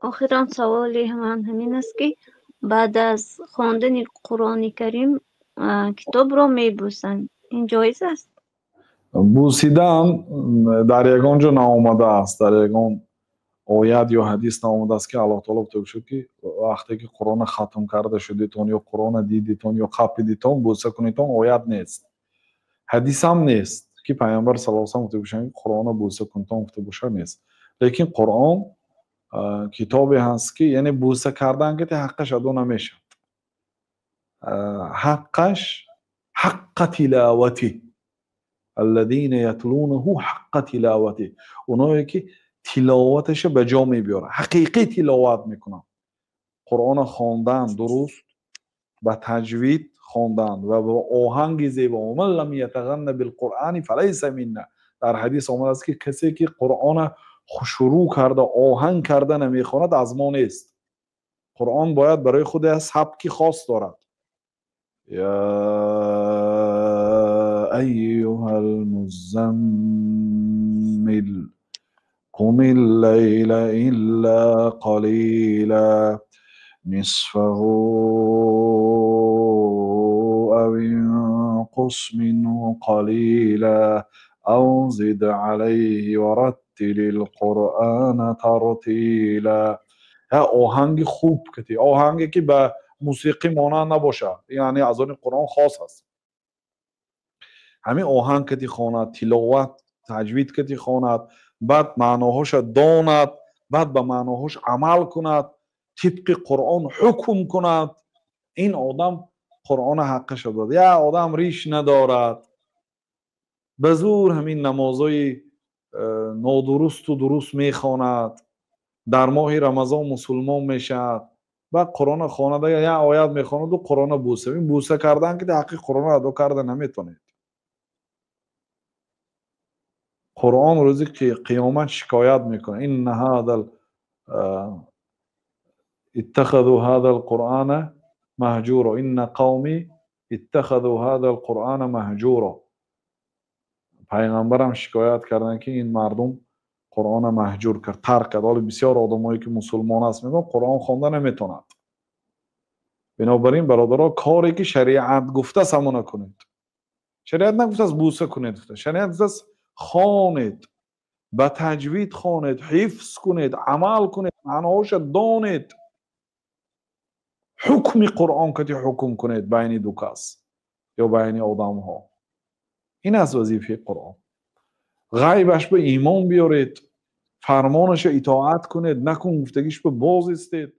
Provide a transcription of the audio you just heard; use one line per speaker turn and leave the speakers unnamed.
آخران سوالی من همین است که بعد از خواندن قرآن کریم کتاب را میبوسند، این جایز است؟
بوسیدن در یگان جا نامده است، در یگان آیت یا حدیث نامده است که الله تعالی گفته باشد که وقتی که قرآن ختم کرده شدیتون یا قرآن دیدیتون یا قبیدیتون بوسه کنیتون آیت نیست، حدیث هم نیست که پیامبر صلی الله علیه و آله گفته باشن قرآن بوسه کنیتون گفته باشه نیست. لیکن قرآن کتابی هست که یعنی بوسه کردن که حقش ادا نمیشه، حقش حق تلاوتی، الذين يتلونه حق تلاوته، اونایی که تلاوتش به جا میبیاره، حقیقی تلاوت میکنن، قرآن خواندن درست با تجوید خواندن و با آهنگ زیبا، و من لم یتغن بالقرآن فلیس منا، در حدیث آمده است که کسی که قرآن شروع کرده آهنگ کرده نمیخواند از ما نیست. قرآن باید برای خود سبکی خاص دارد. یا ایها المزمل قم الليل إلا قليلا نصفه أو انقص منه قليلا أو زد عليه ورتل القرآن ترتیلا. آهنگ خوب کتی، آهنگی که به موسیقی مانند نباشه، یعنی از آن قرآن خاص است. همین آهنگ کتی خواند، تلاوت تجوید کتی خواند، بعد معناهاش داند، بعد به معناهاش عمل کند، طبق قرآن حکم کند، این آدم قرآن حقش داد. یا آدم ریش ندارد، به زور همین نمازهای نادرست و درست میخواند، در ماه رمضان مسلمان میشد، بعد قرآن خوانده یا آیت میخواند و قرآن بوسه، این بوسه کردن که در حق قرآن ادا کرده نمیتونید. قرآن روزی که قیامت شکایت میکنه، این هذا اتخذوا هذا القرآن مهجورا، این قومی اتخذوا هذا القرآن مهجورا. پیغمبرم شکایت کردن که این مردم قرآن مهجور کرد، ترک کرد. حالا بسیار آدمایی که مسلمان هست میگن قرآن خوانده نمیتوند. بنابراین برادرها، کاری که شریعت گفته است همون کنید. شریعت نگفته است بوسه کنید، شریعت گفته است خوانید، با تجوید خوانید، حفظ کنید، عمل کنید، معناهاش دانید، حکم قرآن که حکم کنید بین دو کس یا بین آدم ها. این از وظیفه قرآن. غیبش به ایمان بیارید، فرمانش اطاعت کنید، نکن گفتگیش به باز استید.